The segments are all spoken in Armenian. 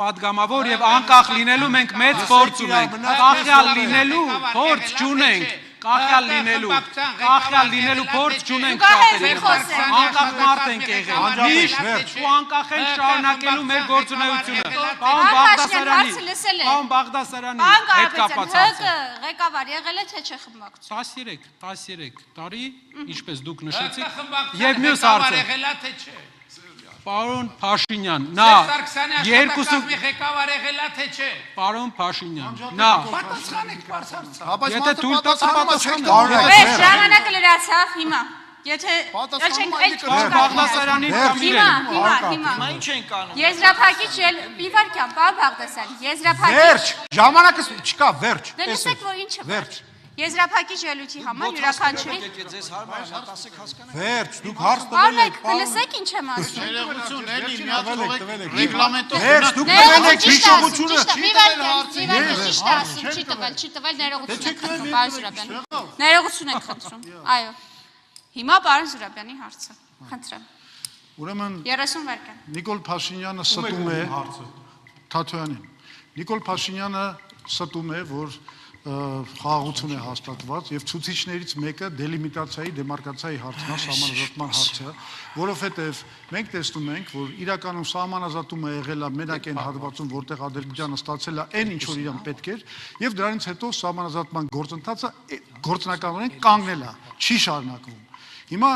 Պատգամավոր եւ անկախ լինելու մենք մեծ փորձ ունենք։ Կախյալ լինելու փորձ չունենք։ Կախյալ լինելու փորձ չունենք շատերին։ Անկախ մարդ ենք եղել։ Միշտ ու անկախ ենք շարունակելու մեր գործունեությունը։ Պարոն Բաղդասարյանի հետ կապված հարցը։ Ղեկավար եղել է թե չէ խմբակցություն։ 13 տարի, ինչպես դուք նշեցիք, եւ մյուս հարցը։ Պարոն Փաշինյան, նա երկուսը ղեկավար եղելա թե չէ։ Պարոն Փաշինյան, նա պատասխանեք բարձրացավ։ Եթե թույլ տաք պատասխանը։ Բայց ժամանակը լրացավ հիմա։ Եթե Բաղդասարյանի հիմա Ինչ ենք անում։ Եզրափակիչ մի վարքյան, պարոն Բաղդասարյան, եզրափակիչ։ Վերջ, ժամանակը չկա, վերջ։ Դե լսեք, որ ինչը Վերջ։ Եզրափակիչ ելույթի համար յուրաքանչյուրի Ձեզ հարմար ասեք հասկանաք։ Վերջ, դուք հարց Պարոն, տվել եք։ լսեք ինչ եմ ասում։ Ներողություն, էլի մի հատ թողեք ռեգլամենտով։ Վերջ, դուք տվել եք հիշողությունը։ Մի վարքյան, ճիշտ է ասում, չի տվել, ներողություն եք խնդրում, պարոն Զուրաբյան։ Ներողություն եք խնդրում։ Այո։ Հիմա պարոն Զուրաբյանի հարցը։ Խնդրեմ։ Ուրեմն 30 վայրկյան։ Նիկոլ Փաշինյանը ստում է Թաթոյանին։ Նիկոլ Փաշինյանը ստում է, որ խաղաղություն է հաստատված եւ ցուցիչներից մեկը դելիմիտացիայի, դեմարկացիայի հարցն է, սահմանազատման հարցը, որովհետեւ մենք տեսնում ենք, որ իրականում սահմանազատումը եղել է մենակ այն հատվածում, որտեղ Ադրբեջանը ստացել է այն, ինչ որ իրան պետք էր, եւ դրանից հետո սահմանազատման գործընթացը գործնականորեն կանգնել է, չի շարունակվում։ Հիմա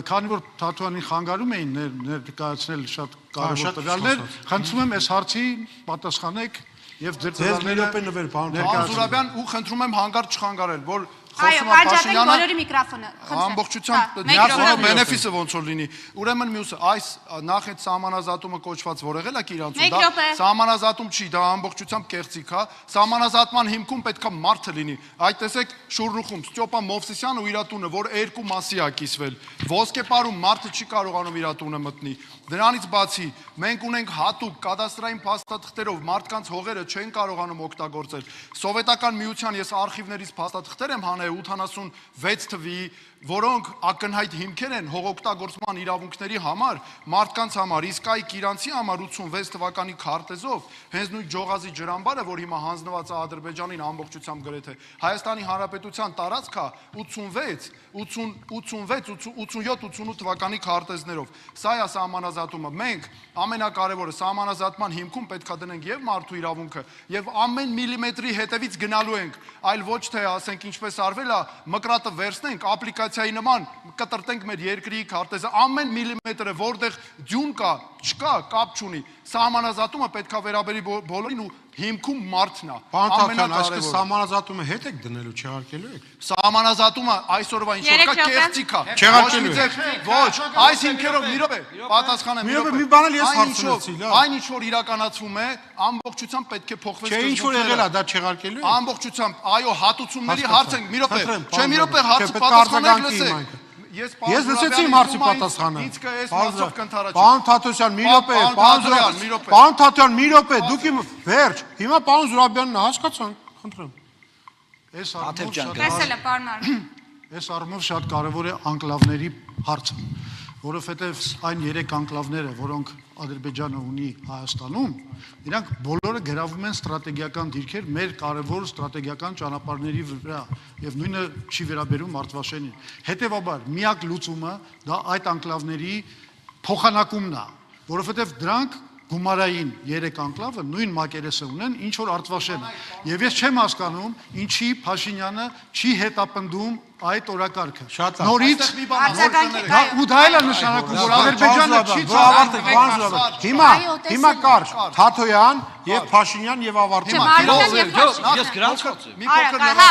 քանի որ Թաթոյանին խանգարում էին ներկայացնել շատ կարևոր տվյալներ, խնդրում եմ այս հարցին պատասխանեք եւ ձեր նվեր, Պարոն Զուրաբյան, ու խնդրում եմ հանգարտ չխանգարել, որ Այո, բաժանեք բոլորի միկրոֆոնը, խնդրեմ։ ամբողջությամբ միասնական բենեֆիսը ոնց որ լինի։ Ուրեմն մյուսը, այս նախ այդ սահմանազատումը կոչված որ եղել է Կիրանցում, դա սահմանազատում չի, դա ամբողջությամբ կեղծիք է։ Սահմանազատման հիմքում պետքա մարդը լինի։ Այդ տեսեք Շուռնուխում Ստյոպան Մովսիսյանը ու իր տունը, որ երկու մասի է կիսվել։ Ոսկեպարում մարդը չի կարողանում իր տունը մտնի։ Դրանից բացի մենք ունենք հատուկ կադաստրային փաստաթղթերով մարդկանց հողերը չեն կարողանում օգտագործել։ Սովետական միության ես արխիվներից փաստաթղթեր եմ հանել 86 թվի, որոնք ակնհայտ հիմքեր են հողօգտագործման իրավունքների համար, մարդկանց համար, իսկ այ Կիրանցի համար 86 թվականի քարտեզով, հենց նույն Ջողազի ջրամբարը, որ հիմա հանձնված է Ադրբեջանին ամբողջությամբ գրեթե, Հայաստանի Հանրապետության տարածքա 87-88 թվականի քարտեզներով։ Սա է սահմանազատումը։ Մենք ամենակարևորը սահմանազատման հիմքում պետք է դնենք եւ մարդու իրավունքը, եւ ամեն միլիմետրի հետևից գնալու ենք, այլ ոչ թե ասենք ինչպես արվել է, մկրատը վերցնենք, ապլիկացիայի նման կտրտենք մեր երկրի քարտեզը, ամեն միլիմետրը որտեղ դյուն կա, չկա, կապ չունի։ Սահմանազատումը պետք է վերաբերի բոլորին ու հիմքում մարդն է։ Պարոն Թաթոյան, այսինքն սահմանազատումը հետ եք դնելու, չեղարկելու եք։ Սահմանազատումը այսօրվա ինչ որ կա կեղծիք է։ Չեղարկելու եք։ Ոչ, այս հիմքերով մի րոպե, պատասխանեմ մի րոպե։ Մի բան էլ ես հարցնեցի, լավ։ Այն ինչ որ իրականացվում է, ամբողջությամբ պետք է փոխվի։ Չէ, ինչ որ եղել է, դա չեղարկելու եք։ Ամբողջությամբ, այո, հատուցումների հարց ենք, մի րոպե։ Չէ, մի րոպե հարցը պատասխանեք լսեք։ Ես լսեցի իմ հարցի պատասխանը։ Ինձ կես մասով կընթարաճի։ Պարոն Թաթոսյան, մի րոպե, պարոն Թաթոյան, մի րոպե, դուք իմ վերջ։ Հիմա պարոն Զուրաբյանն հասկացան, խնդրեմ։ Այս առումով շատ կարևոր է անկլավների հարցը, որովհետև այն 3 անկլավները, որոնք Ադրբեջանը ունի Հայաստանում, իրանք բոլորը գրավում են ստրատեգիական դիրքեր մեր կարևոր ստրատեգիական ճանապարհների վրա եւ նույնը չի վերաբերում Մարտվաշենին։ Հետևաբար միակ լուծումը դա այդ անկլավների փոխանակումն է, որովհետև դրանք գումարային 3 անկլավը նույն մակերեսը ունեն, ինչ որ Արտվաշենը։ Եվ ես չեմ հասկանում, ինչի Փաշինյանը չի հետապնդում այդ օրակարգը։ Նորից ու դա էլ է նշանակում, որ Ադրբեջանը չի ցավարտել։ Հիմա կար Թաթոյան եւ Փաշինյան եւ ավարտում։ Ես գրանցված եմ։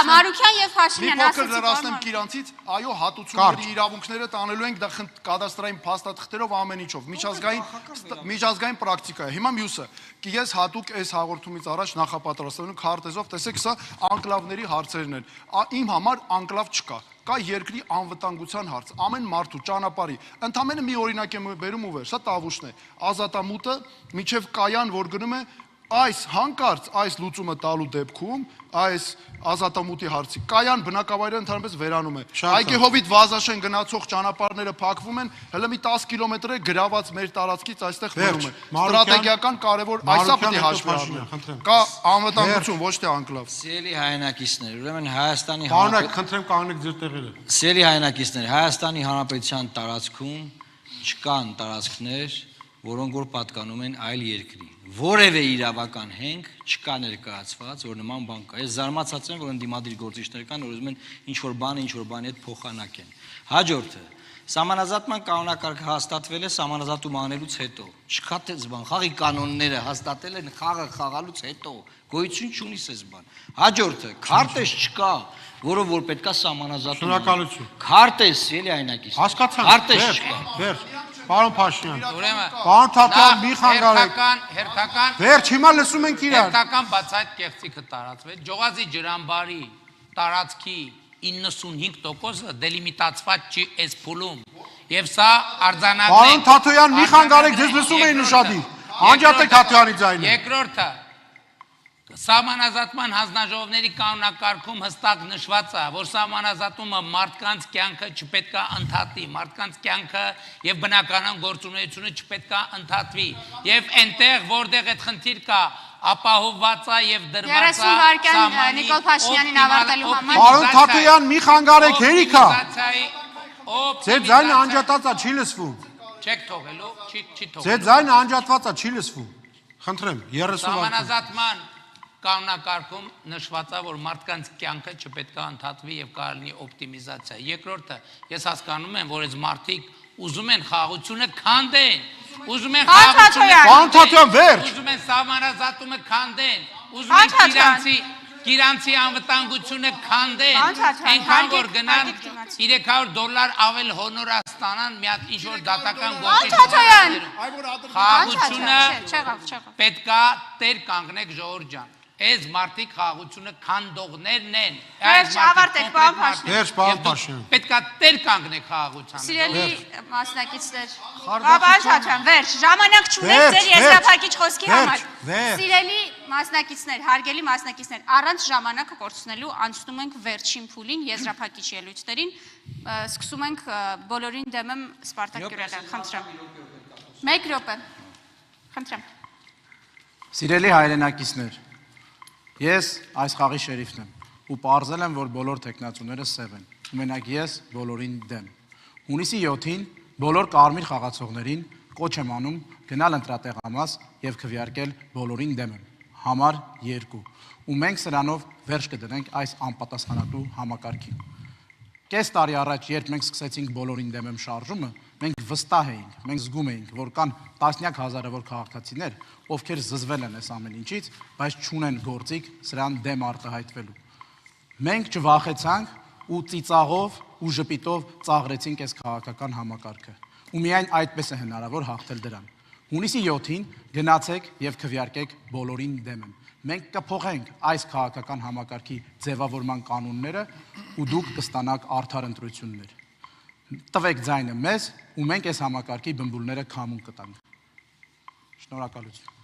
Մարուքյան եւ Փաշինյան ասացի։ Մի փոքր լրացնեմ Կիրանցից, այո, հատուցումների իրավունքները տանելու ենք դա կադաստրային փաստաթղթերով ամեն ինչով։ Միջազգային պրակտիկա է։ Հիմա մյուսը, ես հատուկ այս հաղորդումից առաջ նախապատրաստել եմ քարտեզով, տեսեք, սա անկլավների հարցերն են։ Իմ համար անկլավ չկա։ Կա երկրի անվտանգության հարց, ամեն մարդու ճանապարհի։ Ընդամենը մի օրինակ եմ բերում ու վեր, սա Տավուշն է։ Ազատամուտը միջև Կայան, որ գնում է այս հանկարծ այս լուծումը տալու դեպքում այս ազատամուտի հարցի կայան բնակավայրը ընդհանրապես վերանում է։ Այգեհովիտ Վազաշեն գնացող ճանապարհները փակվում են, հələ մի 10 կիլոմետր է գրաված մեր տարածքից այստեղ մնում է։ Ստրատեգիական կարևոր այսա պետք է հաշվի առնել։ Կա անվտանգություն, ոչ թե անկլավ։ Սիրելի հայրենակիցներ, ուրեմն Հայաստանի Պարոն, խնդրեմ կանգնեք ձեր տեղերը։ Սիրելի հայրենակիցներ, Հայաստանի Հանրապետության տարածքում չկան տարածքներ, որոնք որ պատկանում են այլ երկրի։ Որևէ իրավական հենք չկա ներկայացված, որ նման բան կա։ Ես զարմացած եմ, որ ընդդիմադիր գործիչներ կան, որ ուզում են ինչ-որ բանի հետ փոխանակեն։ Հաջորդը, սահմանազատման կանոնակարգը հաստատվել է սահմանազատում անելուց հետո։ Չկա դες բան, խաղի կանոնները հաստատել են խաղը խաղալուց հետո։ Գոյություն չունի դες բան։ Հաջորդը, քարտեզ չկա, որը որ պետքա սահմանազատում։ Շնորհակալություն։ Քարտեզ, ելի այնակից։ Հասկացանք։ Քարտեզ չկա։ Վերջ։ Պարոն Փաշինյան։ Ուրեմն Պարոն Թաթյան, մի խանգարեք։ հերթական Վերջ, հիմա լսում ենք իրար։ հերթական բացայտ կեղծիքը տարածվեց։ Ջողազի ջրամբարի տարածքի 95%-ը դելիմիտացված չի այս փուլում։ Եւ սա արձանագրել։ Պարոն Թաթոյան, մի խանգարեք, ձեզ լսում էին ուշադիր։ Անջատեք Թաթյանի ձայնը։ Երկրորդը Սահմանազատման հանձնաժողովների կանոնակարգում հստակ նշված է, որ սահմանազատումը մարդկանց կյանքը չպետք է ընդհատի, մարդկանց կյանքը եւ բնականon գործունեությունը չպետք է ընդհատվի, եւ այնտեղ որտեղ այդ խնդիր կա, ապահովված է եւ դրված է 30 վայրկյան Նիկոլ Փաշինյանին ավարտելու համար։ Պարոն Թաթոյան, մի խանգարեք, հերիք է։ Ձեր ձայնը անջատած է, չի լսվում։ Չեք թողելու, չի թողելու։ Ձեր ձայնը անջատված է, չի լսվում։ Խնդրեմ, 30 վայրկյան։ Սահմանազատման կանոնակարգում նշված է, որ մարդկանց կյանքը չպետք է ընդհատվի եւ կարելի օպտիմիզացիա։ Երկրորդը, ես հասկանում եմ, որ այս մարդիկ ուզում են խաղաղությունը քանդեն, ուզում են խաղաղությունը, Պարոն Թաթյան, վերջ։ ուզում են սահմանազատումը քանդեն, ուզում են Իրանցի անվտանգությունը քանդեն, այնքան որ գնան $300 ավել հոնոր ստանան մի հատ ինչ-որ դատական գործիք։ Խաղաղությունը պետքա տեր կանգնեք ժողովուրդ ջան։ Այս մարդիկ խաղաղությունը քանդողներն են։ Վերջ, ավարտեք, պարոն Փաշինյան։ Վերջ, պարոն Փաշինյան։ Պետքա տեր կանգնեք խաղաղության։ Սիրելի մասնակիցներ, պարոն Թաթյան, վերջ, ժամանակ չունեք ձեր եզրափակիչ խոսքի համար։ Սիրելի մասնակիցներ, հարգելի մասնակիցներ, առանց ժամանակը կորցնելու անցնում ենք վերջին փուլին, եզրափակիչ ելույթներին, սկսում ենք բոլորին դեմ եմ Սպարտակ Գյուրելը, խնդրեմ։ 1 րոպե։ Խնդրեմ։ Սիրելի հայրենակիցներ, ես այս խաղի շերիֆն եմ ու պարզել եմ, որ բոլոր տեխնացուները սև են, մենակ ես բոլորին դեմ։ Հունիսի 7-ին բոլոր կարմիր խաղացողներին կոչ եմ անում գնալ ընտրատեղամաս եւ քվեարկել բոլորին դեմ եմ, համար 2, ու մենք սրանով վերջ կդնենք այս անպատասխանատու համակարգին։ Կես տարի առաջ, երբ մենք սկսեցինք բոլորին դեմ եմ շարժումը, մենք վստահ էինք, մենք զգում էինք, որ կան տասնյակ հազարավոր քաղաքացիներ, ովքեր զզվել են այս ամեն ինչից, բայց չունեն գործիք սրան դեմ արտահայտվելու։ Մենք չվախեցանք ու ծիծաղով ու ժպիտով ծաղրեցինք այս քաղաքական համակարգը, ու միայն այդպես է հնարավոր հաղթել դրան։ Հունիսի 7-ին գնացեք եւ քվեարկեք բոլորին դեմ եմ։ Մենք կփոխենք այս քաղաքական համակարգի ձևավորման կանոնները ու դուք կստանաք արդար ընտրություններ։ Տվեք ձայնը մեզ ու մենք այս համակարգի բմբուլները քամուն կտանք։ Շնորհակալություն։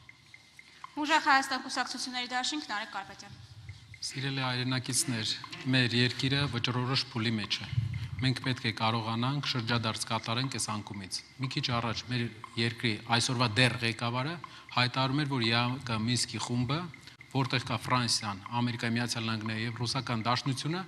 Ուժեղ Հայաստան կուսակցությունների դաշինք Նարեկ Կարպետյան։ Սիրելի հայրենակիցներ, մեր երկիրը վճռորոշ փուլի մեջ է։ Մենք պետք է կարողանանք շրջադարձ կատարենք այս անկումից։ Մի քիչ առաջ մեր երկրի այսօրվա դեռ ղեկավարը հայտարարում էր, որ Մինսկի խումբը, որտեղ կա Ֆրանսիան, Ամերիկայի Միացյալ Նահանգները եւ ռուսական դաշնությունը,